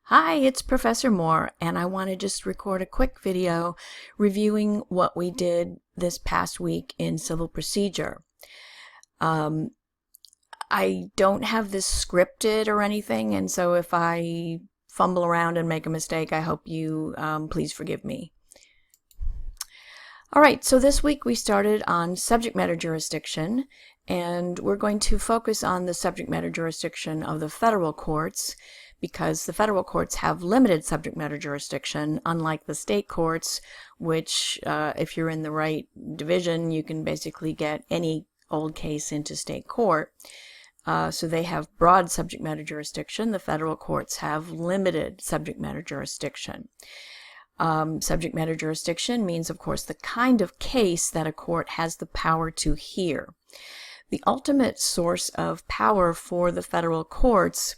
Hi, it's Professor Moore, and I want to just record a quick video reviewing what we did this past week in civil procedure. I don't have this scripted or anything, and so if I fumble around and make a mistake, I hope you please forgive me. All right, so this week we started on subject matter jurisdiction, and we're going to focus on the subject matter jurisdiction of the federal courts, because the federal courts have limited subject matter jurisdiction, unlike the state courts, which, if you're in the right division, you can basically get any old case into state court. So they have broad subject matter jurisdiction. The federal courts have limited subject matter jurisdiction. Subject matter jurisdiction means, of course, the kind of case that a court has the power to hear. The ultimate source of power for the federal courts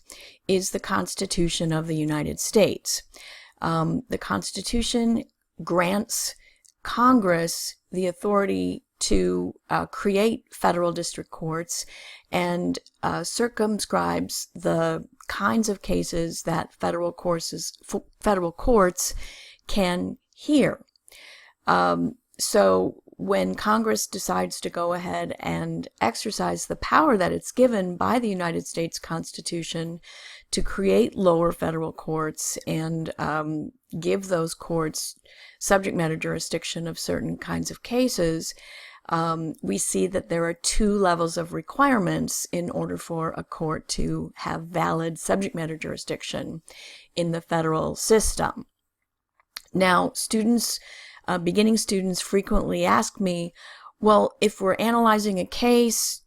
is the Constitution of the United States. The Constitution grants Congress the authority to create federal district courts and circumscribes the kinds of cases that federal courts can hear. So when Congress decides to go ahead and exercise the power that it's given by the United States Constitution to create lower federal courts and give those courts subject matter jurisdiction of certain kinds of cases, we see that there are two levels of requirements in order for a court to have valid subject matter jurisdiction in the federal system. Now, beginning students frequently ask me, well, if we're analyzing a case,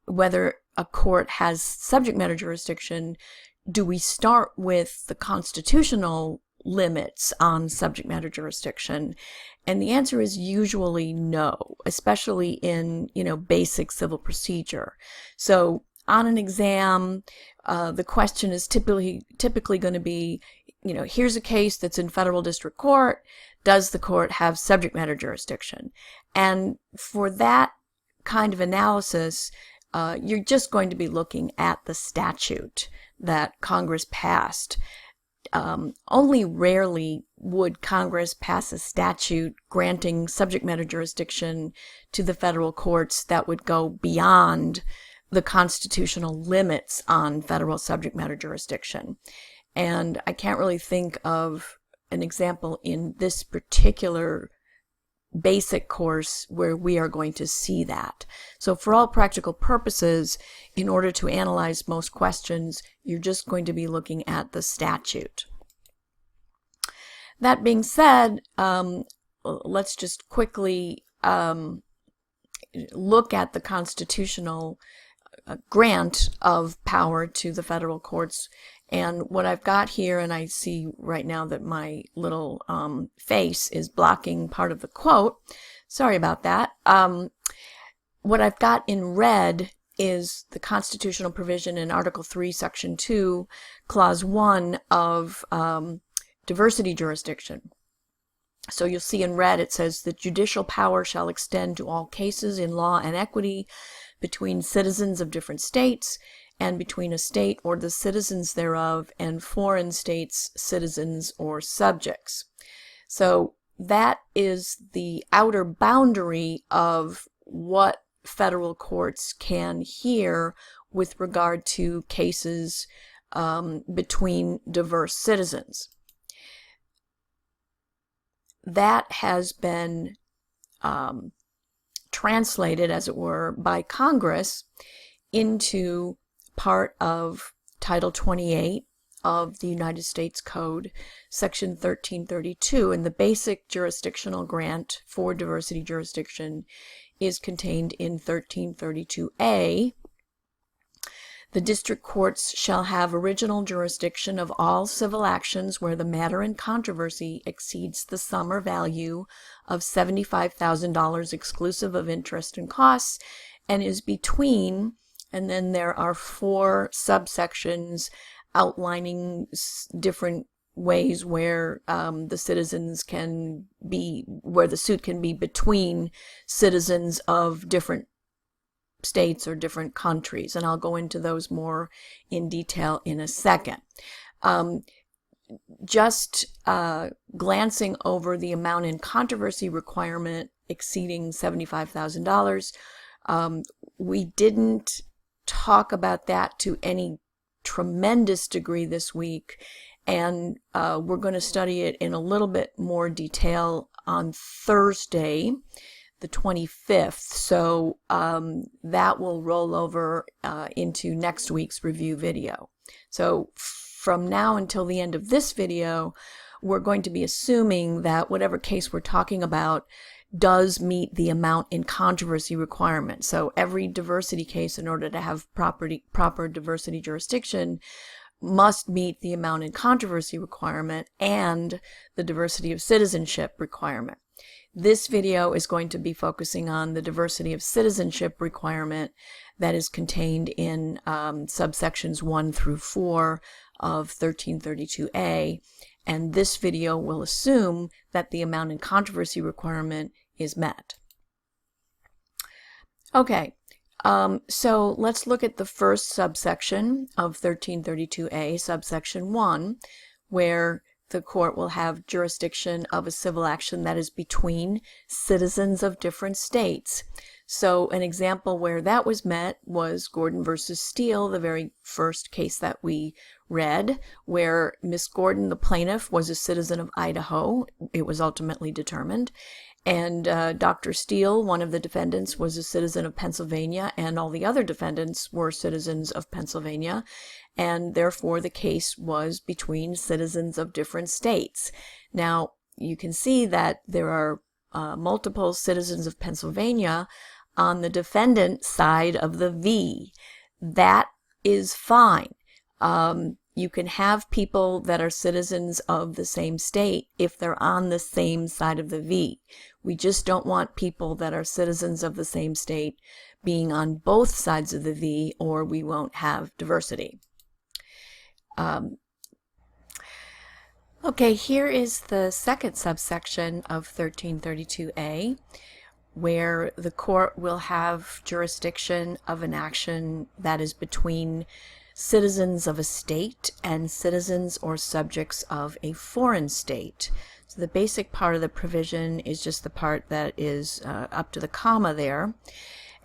whether a court has subject matter jurisdiction, do we start with the constitutional limits on subject matter jurisdiction? And the answer is usually no, especially in, basic civil procedure. So on an exam, the question is typically going to be, here's a case that's in federal district court. Does the court have subject matter jurisdiction? And for that kind of analysis, you're just going to be looking at the statute that Congress passed. Only rarely would Congress pass a statute granting subject matter jurisdiction to the federal courts that would go beyond the constitutional limits on federal subject matter jurisdiction. And I can't really think of an example in this particular basic course where we are going to see that. So for all practical purposes, in order to analyze most questions, you're just going to be looking at the statute. That being said, let's just quickly look at the constitutional grant of power to the federal courts. And what I've got here, and I see right now that my little face is blocking part of the quote. Sorry about that. What I've got in red is the constitutional provision in Article 3, Section 2, Clause 1 of diversity jurisdiction. So you'll see in red it says that judicial power shall extend to all cases in law and equity between citizens of different states, and between a state or the citizens thereof and foreign states, citizens, or subjects. So that is the outer boundary of what federal courts can hear with regard to cases between diverse citizens. That has been translated, as it were, by Congress into part of Title 28 of the United States Code, Section 1332, and the basic jurisdictional grant for diversity jurisdiction is contained in 1332A. The district courts shall have original jurisdiction of all civil actions where the matter in controversy exceeds the sum or value of $75,000 exclusive of interest and costs, and is between, and then there are 4 subsections outlining different ways where the citizens can be, where the suit can be between citizens of different states or different countries, and I'll go into those more in detail in a second. Just glancing over the amount in controversy requirement exceeding $75,000, we didn't talk about that to any tremendous degree this week, and we're going to study it in a little bit more detail on Thursday, the 25th. So that will roll over into next week's review video. So from now until the end of this video, we're going to be assuming that whatever case we're talking about does meet the amount in controversy requirement. So every diversity case, in order to have proper diversity jurisdiction, must meet the amount in controversy requirement and the diversity of citizenship requirement. This video is going to be focusing on the diversity of citizenship requirement that is contained in subsections 1 through 4 of 1332A, and this video will assume that the amount in controversy requirement is met. Okay, so let's look at the first subsection of 1332A, subsection 1, where the court will have jurisdiction of a civil action that is between citizens of different states. So an example where that was met was Gordon versus Steele, the very first case that we read, where Miss Gordon, the plaintiff, was a citizen of Idaho. It was ultimately determined. And Dr. Steele, one of the defendants, was a citizen of Pennsylvania, and all the other defendants were citizens of Pennsylvania. And therefore, the case was between citizens of different states. Now, you can see that there are multiple citizens of Pennsylvania on the defendant side of the V. That is fine. You can have people that are citizens of the same state if they're on the same side of the V. We just don't want people that are citizens of the same state being on both sides of the V, or we won't have diversity. Okay, here is the second subsection of 1332A, where the court will have jurisdiction of an action that is between citizens of a state and citizens or subjects of a foreign state. So the basic part of the provision is just the part that is up to the comma there.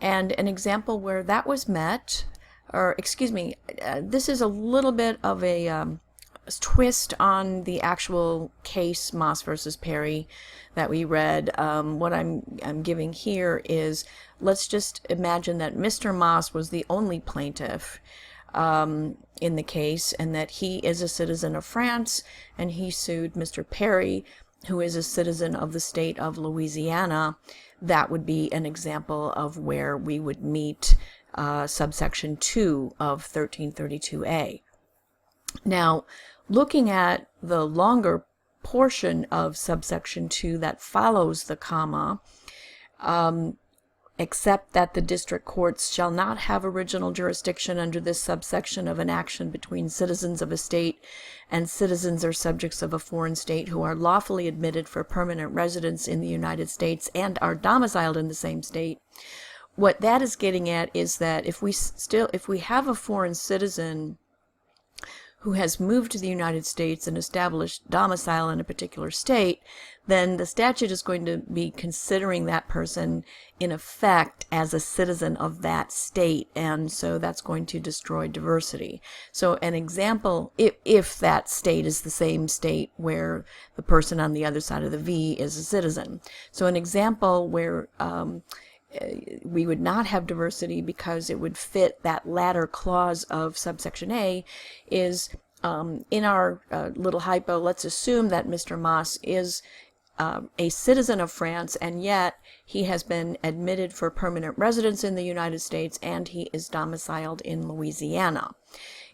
And an example where that was met, or excuse me, this is a little bit of a twist on the actual case, Moss versus Perry, that we read. What I'm giving here is, let's just imagine that Mr. Moss was the only plaintiff in the case, and that he is a citizen of France, and he sued Mr. Perry, who is a citizen of the state of Louisiana. That would be an example of where we would meet subsection 2 of 1332A. Now, looking at the longer portion of subsection 2 that follows the comma, except that the district courts shall not have original jurisdiction under this subsection of an action between citizens of a state and citizens or subjects of a foreign state who are lawfully admitted for permanent residence in the United States and are domiciled in the same state. What that is getting at is that if we have a foreign citizen who has moved to the United States and established domicile in a particular state, then the statute is going to be considering that person in effect as a citizen of that state, and so that's going to destroy diversity. So an example, if that state is the same state where the person on the other side of the V is a citizen. So an example where we would not have diversity because it would fit that latter clause of subsection A is, in our little hypo, let's assume that Mr. Moss is a citizen of France, and yet he has been admitted for permanent residence in the United States, and he is domiciled in Louisiana.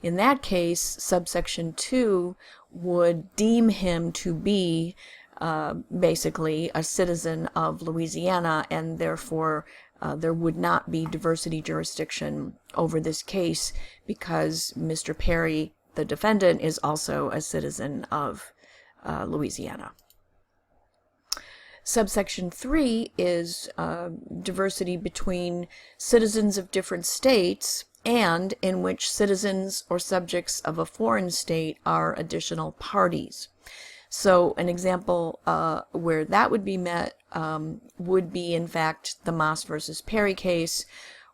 In that case, subsection 2 would deem him to be basically a citizen of Louisiana, and therefore there would not be diversity jurisdiction over this case because Mr. Perry, the defendant, is also a citizen of Louisiana. Subsection 3 is diversity between citizens of different states and in which citizens or subjects of a foreign state are additional parties. So an example where that would be met would be, in fact, the Moss versus Perry case,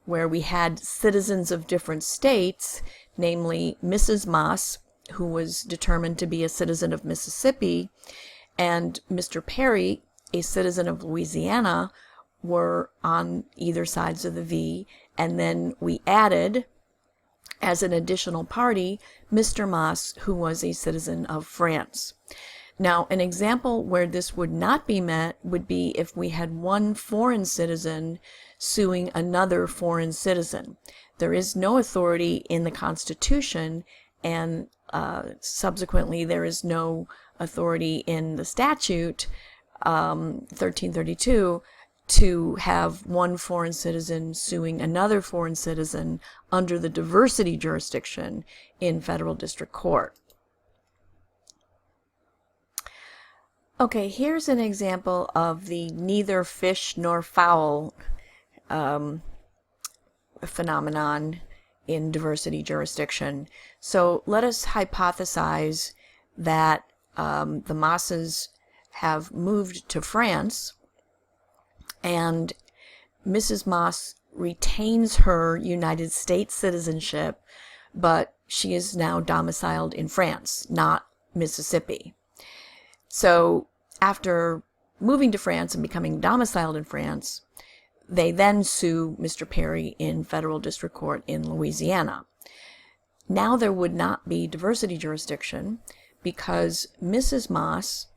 where we had citizens of different states, namely Mrs. Moss, who was determined to be a citizen of Mississippi, and Mr. Perry, a citizen of Louisiana, were on either sides of the V, and then we added, as an additional party, Mr. Moss, who was a citizen of France. Now, an example where this would not be met would be if we had one foreign citizen suing another foreign citizen. There is no authority in the Constitution, and subsequently there is no authority in the statute, 1332, to have one foreign citizen suing another foreign citizen under the diversity jurisdiction in federal district court. Okay, here's an example of the neither fish nor fowl phenomenon in diversity jurisdiction. So let us hypothesize that the Mosses have moved to France, and Mrs. Moss retains her United States citizenship, but she is now domiciled in France, not Mississippi. So after moving to France and becoming domiciled in France, they then sue Mr. Perry in federal district court in Louisiana. Now there would not be diversity jurisdiction because Mrs. Moss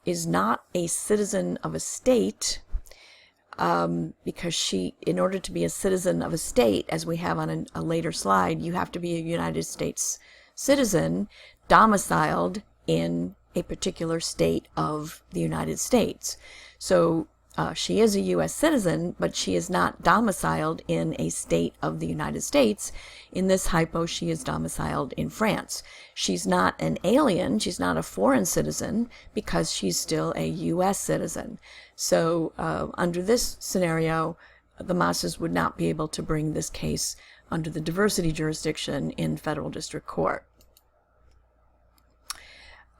is not a citizen of a state, because she, in order to be a citizen of a state, as we have on a later slide, you have to be a United States citizen domiciled in a particular state of the United States. So she is a U.S. citizen, but she is not domiciled in a state of the United States. In this hypo, she is domiciled in France. She's not an alien, she's not a foreign citizen, because she's still a U.S. citizen. So under this scenario, the Mosses would not be able to bring this case under the diversity jurisdiction in federal district court.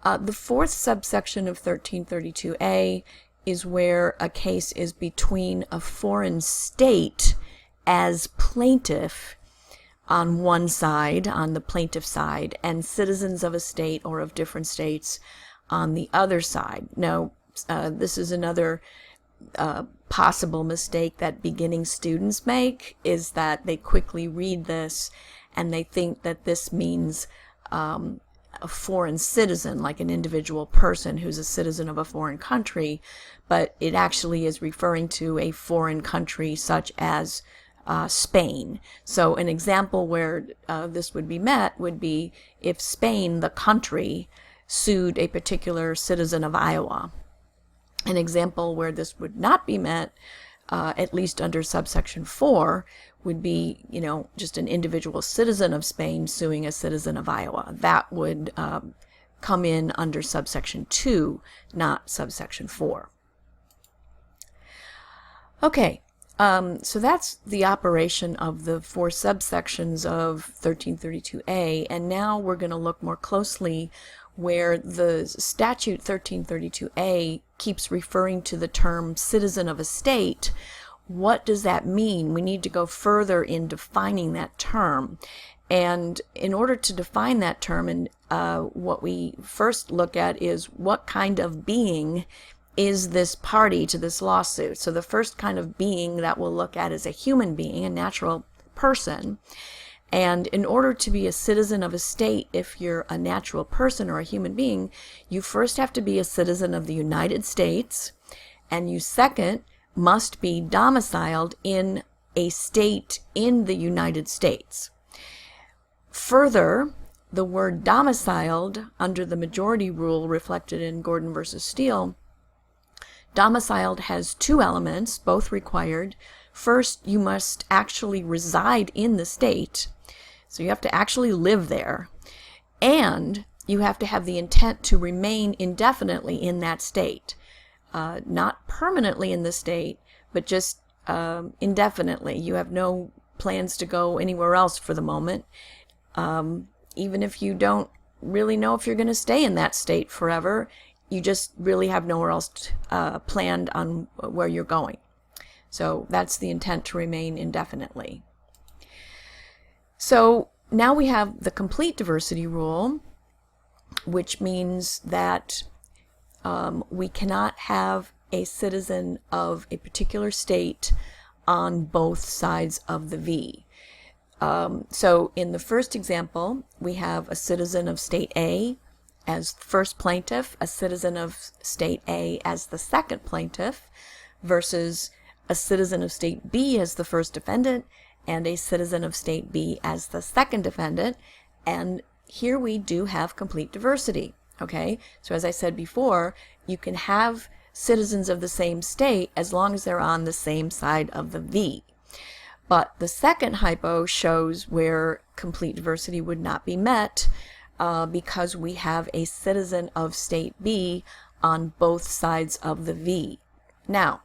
The fourth subsection of 1332A is where a case is between a foreign state as plaintiff on one side, on the plaintiff side, and citizens of a state or of different states on the other side. Now, this is another possible mistake that beginning students make, is that they quickly read this and they think that this means a foreign citizen, like an individual person who's a citizen of a foreign country, but it actually is referring to a foreign country such as Spain. So an example where this would be met would be if Spain, the country, sued a particular citizen of Iowa. An example where this would not be met, at least under subsection 4, would be, just an individual citizen of Spain suing a citizen of Iowa. That would come in under subsection 2, not subsection 4. Okay, so that's the operation of the 4 subsections of 1332A, and now we're going to look more closely where the statute 1332A keeps referring to the term citizen of a state. What does that mean? We need to go further in defining that term. And in order to define that term, and what we first look at is what kind of being is this party to this lawsuit. So the first kind of being that we'll look at is a human being, a natural person. And in order to be a citizen of a state, if you're a natural person or a human being, you first have to be a citizen of the United States, and you second must be domiciled in a state in the United States. Further, the word domiciled, under the majority rule reflected in Gordon versus Steele, domiciled has 2 elements, both required. First, you must actually reside in the state, so you have to actually live there, and you have to have the intent to remain indefinitely in that state. Not permanently in the state, but just indefinitely. You have no plans to go anywhere else for the moment, even if you don't really know if you're going to stay in that state forever. You just really have nowhere else planned on where you're going. So that's the intent to remain indefinitely. So now we have the complete diversity rule, which means that we cannot have a citizen of a particular state on both sides of the V. So in the first example, we have a citizen of state A as first plaintiff, a citizen of state A as the second plaintiff, versus a citizen of state B as the first defendant and a citizen of state B as the second defendant. And here we do have complete diversity. Okay, so as I said before, you can have citizens of the same state as long as they're on the same side of the V. But the second hypo shows where complete diversity would not be met because we have a citizen of state B on both sides of the V. Now,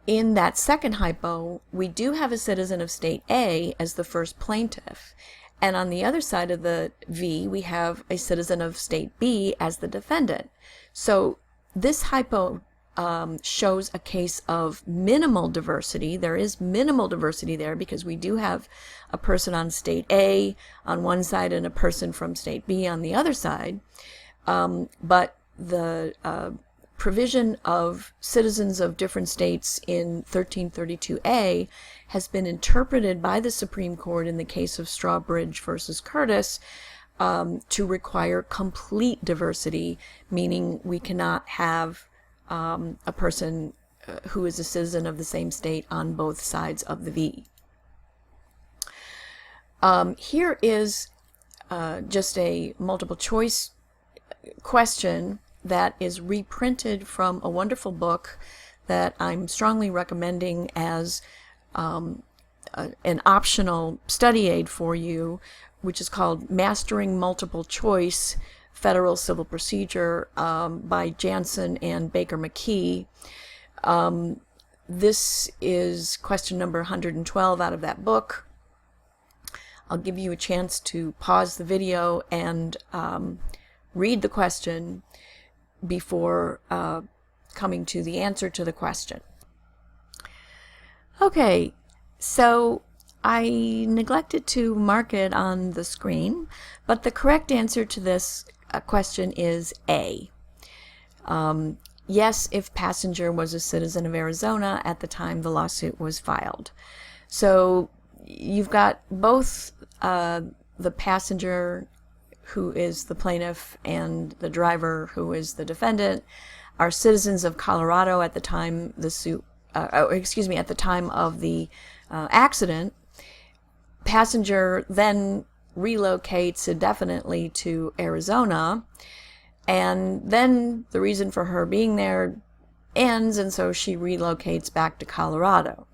in that second hypo, we do have a citizen of state A as the first plaintiff. And on the other side of the V, we have a citizen of state B as the defendant. So this hypo shows a case of minimal diversity. There is minimal diversity there because we do have a person on state A on one side and a person from state B on the other side. But the provision of citizens of different states in 1332A has been interpreted by the Supreme Court in the case of Strawbridge versus Curtis to require complete diversity, meaning we cannot have a person who is a citizen of the same state on both sides of the V. Here is just a multiple choice question that is reprinted from a wonderful book that I'm strongly recommending as an optional study aid for you, which is called Mastering Multiple Choice Federal Civil Procedure by Jansen and Baker McKee. This is question number 112 out of that book. I'll give you a chance to pause the video and read the question before coming to the answer to the question. Okay, so I neglected to mark it on the screen, but the correct answer to this question is A. Yes, if passenger was a citizen of Arizona at the time the lawsuit was filed. So you've got both the passenger, who is the plaintiff, and the driver, who is the defendant, are citizens of Colorado at the time the suit, at the time of the accident. Passenger then relocates indefinitely to Arizona, and then the reason for her being there ends, and so she relocates back to Colorado.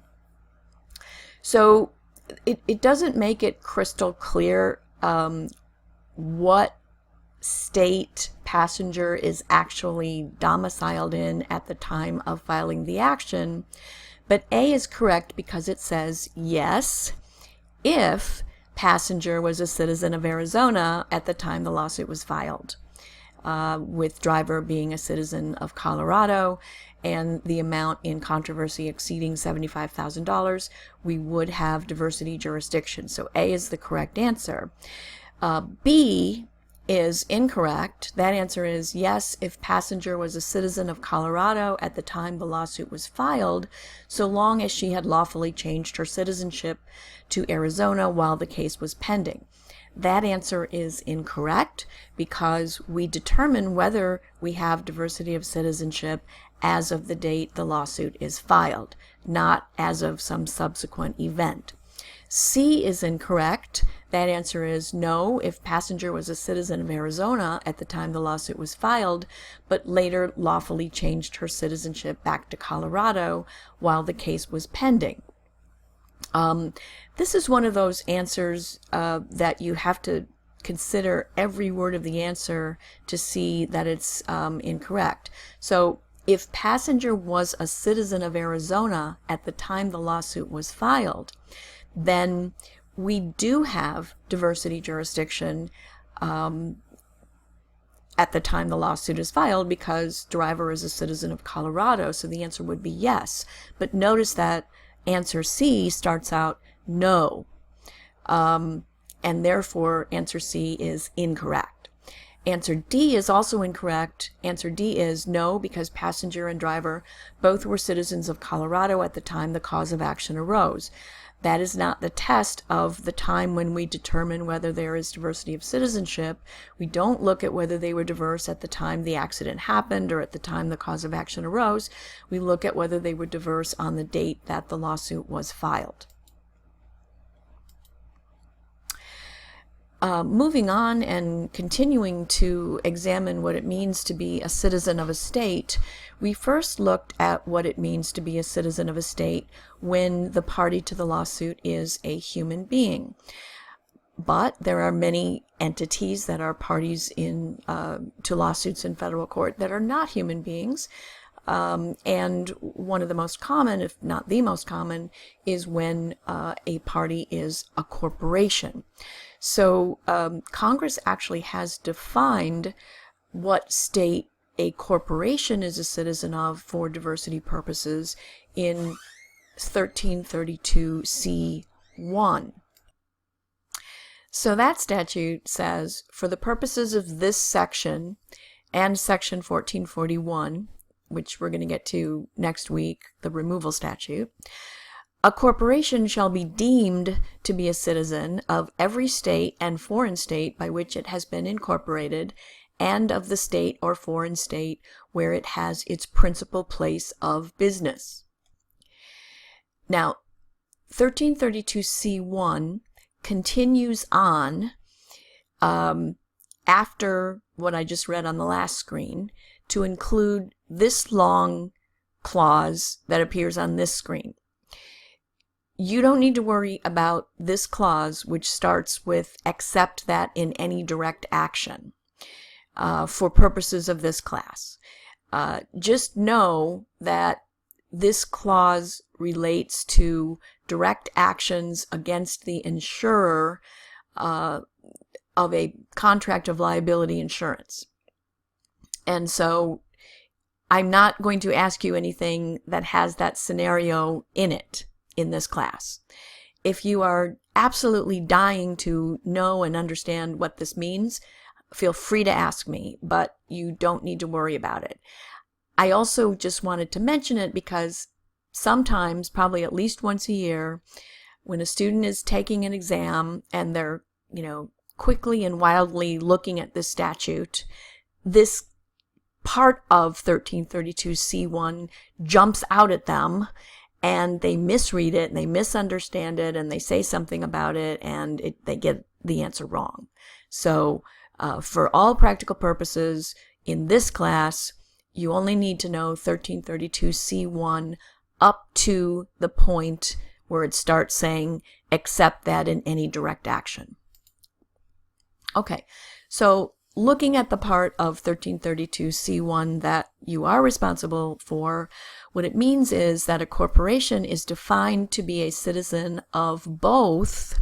So it doesn't make it crystal clear what state passenger is actually domiciled in at the time of filing the action, but A is correct because it says yes, if passenger was a citizen of Arizona at the time the lawsuit was filed, with driver being a citizen of Colorado and the amount in controversy exceeding $75,000, we would have diversity jurisdiction. So A is the correct answer. B is incorrect. That answer is yes, if passenger was a citizen of Colorado at the time the lawsuit was filed, so long as she had lawfully changed her citizenship to Arizona while the case was pending. That answer is incorrect because we determine whether we have diversity of citizenship as of the date the lawsuit is filed, not as of some subsequent event. C is incorrect. That answer is no, if passenger was a citizen of Arizona at the time the lawsuit was filed, but later lawfully changed her citizenship back to Colorado while the case was pending. This is one of those answers that you have to consider every word of the answer to see that it's incorrect. So if passenger was a citizen of Arizona at the time the lawsuit was filed, then we do have diversity jurisdiction at the time the lawsuit is filed, because driver is a citizen of Colorado, so the answer would be yes. But notice that answer C starts out no, and therefore answer C is incorrect. Answer D is also incorrect. Answer D is no, because passenger and driver both were citizens of Colorado at the time the cause of action arose. That is not the test of the time when we determine whether there is diversity of citizenship. We don't look at whether they were diverse at the time the accident happened or at the time the cause of action arose. We look at whether they were diverse on the date that the lawsuit was filed. Moving on and continuing to examine what it means to be a citizen of a state, we first looked at what it means to be a citizen of a state when the party to the lawsuit is a human being. But there are many entities that are parties to lawsuits in federal court that are not human beings. And one of the most common, if not the most common, is when a party is a corporation. So Congress actually has defined what state a corporation is a citizen of for diversity purposes in 1332 C1. So that statute says, for the purposes of this section and section 1441, which we're going to get to next week, the removal statute, a corporation shall be deemed to be a citizen of every state and foreign state by which it has been incorporated, and of the state or foreign state where it has its principal place of business. Now, 1332 C1 continues on after what I just read on the last screen to include this long clause that appears on this screen. You don't need to worry about this clause, which starts with "except that in any direct action," for purposes of this class. Just know that this clause relates to direct actions against the insurer of a contract of liability insurance. And so I'm not going to ask you anything that has that scenario in it in this class. If you are absolutely dying to know and understand what this means, feel free to ask me, but you don't need to worry about it. I also just wanted to mention it because sometimes, probably at least once a year, when a student is taking an exam and they're, quickly and wildly looking at this statute, this part of 1332 C1 jumps out at them, and they misread it and they misunderstand it and they say something about it and they get the answer wrong. So for all practical purposes in this class, you only need to know 1332 C1 up to the point where it starts saying "except that in any direct action." Okay, so looking at the part of 1332 C1 that you are responsible for, what it means is that a corporation is defined to be a citizen of both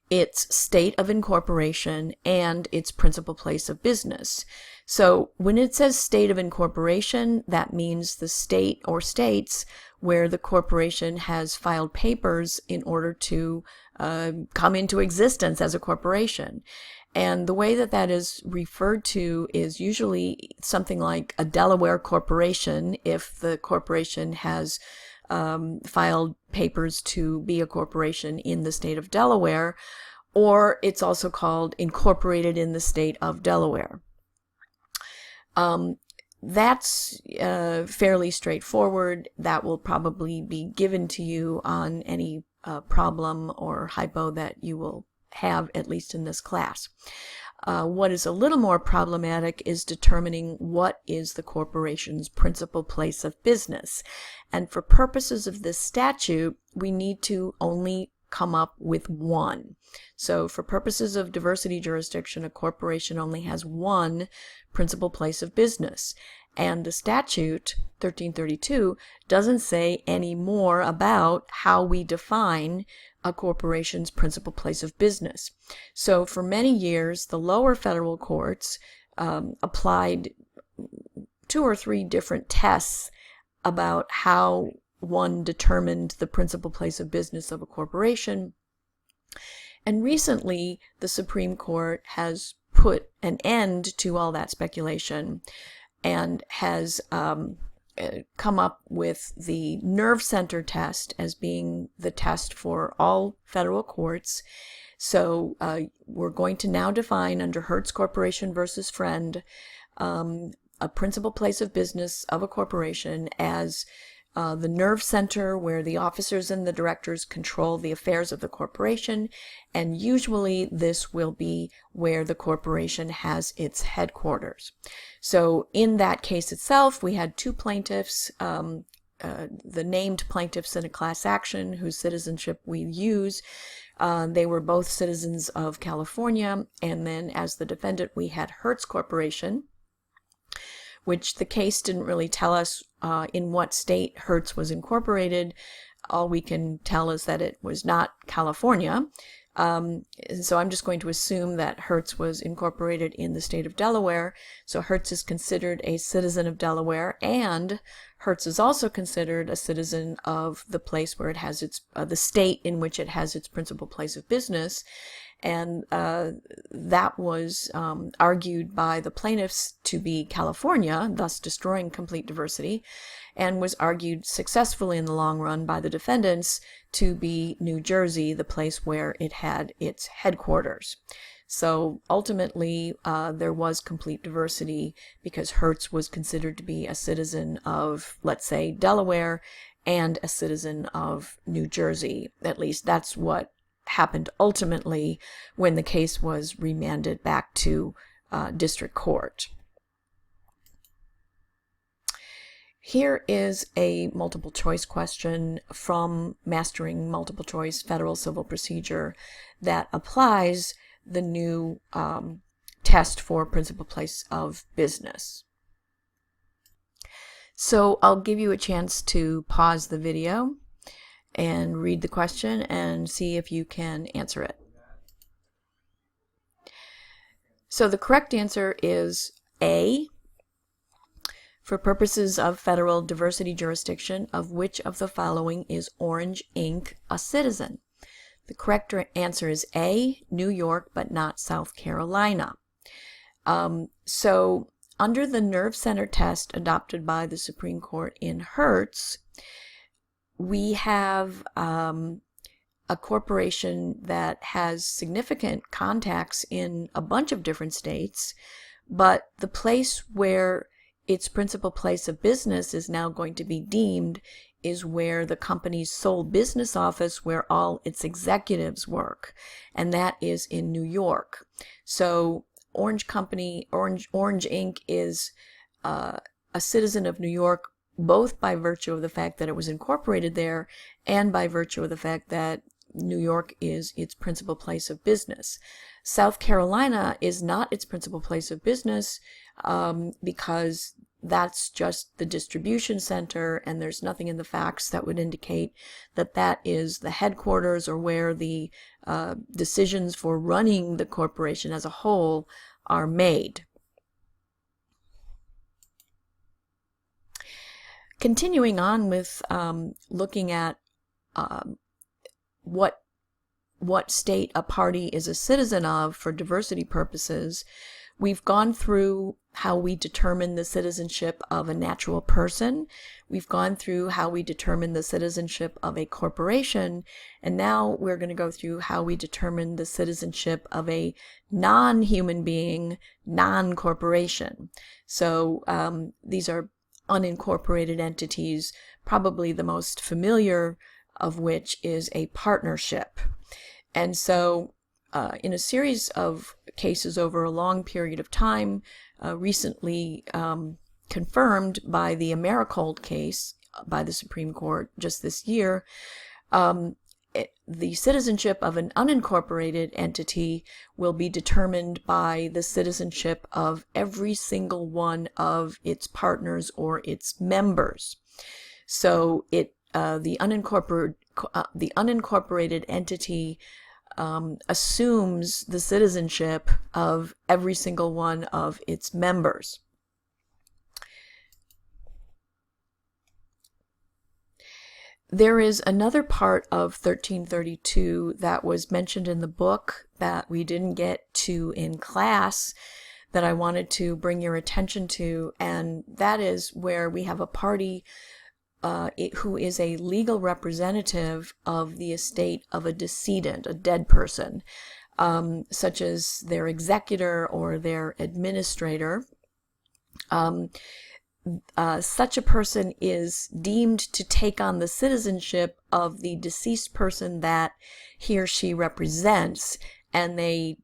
its state of incorporation and its principal place of business. So when it says state of incorporation, that means the state or states where the corporation has filed papers in order to come into existence as a corporation. And the way that that is referred to is usually something like a Delaware corporation if the corporation has filed papers to be a corporation in the state of Delaware, or it's also called incorporated in the state of Delaware. That's fairly straightforward. That will probably be given to you on any problem or hypo that you will have, at least in this class. What is a little more problematic is determining what is the corporation's principal place of business. And for purposes of this statute, we need to only come up with one. So for purposes of diversity jurisdiction, a corporation only has one principal place of business. And the statute, 1332, doesn't say any more about how we define a corporation's principal place of business. So for many years, the lower federal courts applied 2 or 3 different tests about how one determined the principal place of business of a corporation. And recently, the Supreme Court has put an end to all that speculation and has come up with the nerve center test as being the test for all federal courts. So we're going to now define under Hertz Corporation versus Friend a principal place of business of a corporation as the nerve center where the officers and the directors control the affairs of the corporation, and usually this will be where the corporation has its headquarters. So in that case itself, we had 2 plaintiffs, the named plaintiffs in a class action whose citizenship we use. They were both citizens of California, and then as the defendant we had Hertz Corporation, which the case didn't really tell us in what state Hertz was incorporated. All we can tell is that it was not California. So I'm just going to assume that Hertz was incorporated in the state of Delaware. So Hertz is considered a citizen of Delaware, and Hertz is also considered a citizen of the place where it has its, the state in which it has its principal place of business. And that was argued by the plaintiffs to be California, thus destroying complete diversity, and was argued successfully in the long run by the defendants to be New Jersey, the place where it had its headquarters. So ultimately, there was complete diversity because Hertz was considered to be a citizen of, let's say, Delaware and a citizen of New Jersey. At least that's what happened ultimately when the case was remanded back to district court. Here is a multiple choice question from Mastering Multiple Choice Federal Civil Procedure that applies the new test for principal place of business. So I'll give you a chance to pause the video and read the question and see if you can answer it. So the correct answer is A. For purposes of federal diversity jurisdiction, of which of the following is Orange Inc. a citizen? The correct answer is A, New York, but not South Carolina. So under the nerve center test adopted by the Supreme Court in Hertz, we have a corporation that has significant contacts in a bunch of different states, but the place where its principal place of business is now going to be deemed is where the company's sole business office, where all its executives work, and that is in New York. So Orange Inc. is a citizen of New York, both by virtue of the fact that it was incorporated there and by virtue of the fact that New York is its principal place of business. South Carolina is not its principal place of business because that's just the distribution center, and there's nothing in the facts that would indicate that that is the headquarters or where the decisions for running the corporation as a whole are made. Continuing on with looking at what state a party is a citizen of for diversity purposes, we've gone through how we determine the citizenship of a natural person. We've gone through how we determine the citizenship of a corporation. And now we're going to go through how we determine the citizenship of a non-human being, non-corporation. So these are unincorporated entities, probably the most familiar of which is a partnership. And so in a series of cases over a long period of time, recently confirmed by the Americold case by the Supreme Court just this year, the citizenship of an unincorporated entity will be determined by the citizenship of every single one of its partners or its members. So the unincorporated entity assumes the citizenship of every single one of its members. There is another part of 1332 that was mentioned in the book that we didn't get to in class that I wanted to bring your attention to, and that is where we have a party who is a legal representative of the estate of a decedent, a dead person, such as their executor or their administrator. Such a person is deemed to take on the citizenship of the deceased person that he or she represents, and they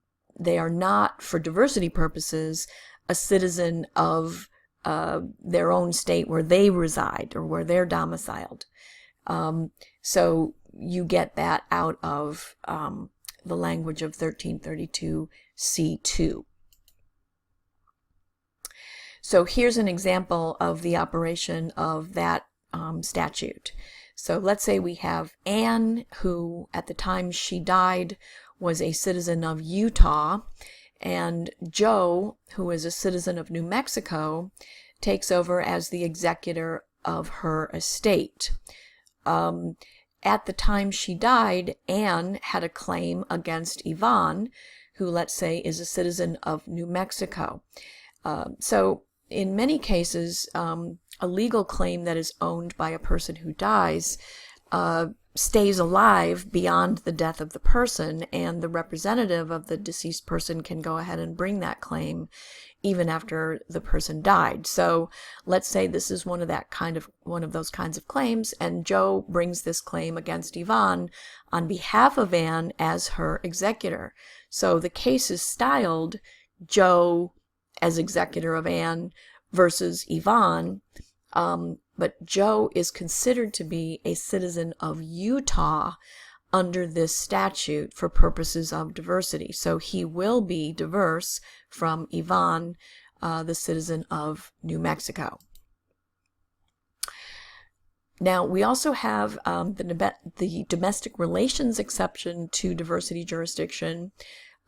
are not, for diversity purposes, a citizen of their own state where they reside or where they're domiciled. So you get that out of the language of 1332 C2. So here's an example of the operation of that statute. So let's say we have Anne, who at the time she died was a citizen of Utah, and Joe, who is a citizen of New Mexico, takes over as the executor of her estate. At the time she died, Anne had a claim against Yvonne, who, let's say, is a citizen of New Mexico. So in many cases, a legal claim that is owned by a person who dies stays alive beyond the death of the person, and the representative of the deceased person can go ahead and bring that claim even after the person died. So let's say this is one of those kinds of claims, and Joe brings this claim against Yvonne on behalf of Anne as her executor. So the case is styled Joe as executor of Anne versus Yvonne, but Joe is considered to be a citizen of Utah under this statute for purposes of diversity. So he will be diverse from Yvonne, the citizen of New Mexico. Now, we also have the domestic relations exception to diversity jurisdiction.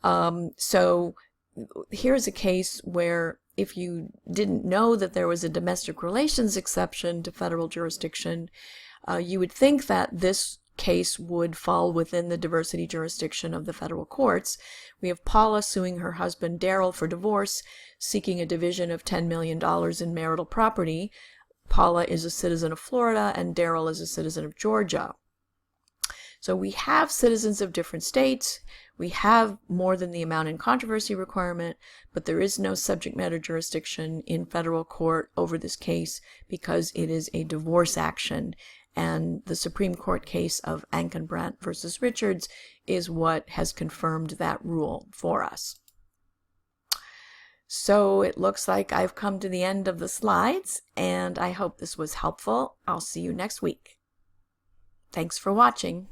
So here's a case where, if you didn't know that there was a domestic relations exception to federal jurisdiction, you would think that this case would fall within the diversity jurisdiction of the federal courts. We have Paula suing her husband Daryl for divorce, seeking a division of $10 million in marital property. Paula is a citizen of Florida and Daryl is a citizen of Georgia. So we have citizens of different states. We have more than the amount in controversy requirement, but there is no subject matter jurisdiction in federal court over this case because it is a divorce action. And the Supreme Court case of Ankenbrandt versus Richards is what has confirmed that rule for us. So it looks like I've come to the end of the slides, and I hope this was helpful. I'll see you next week. Thanks for watching.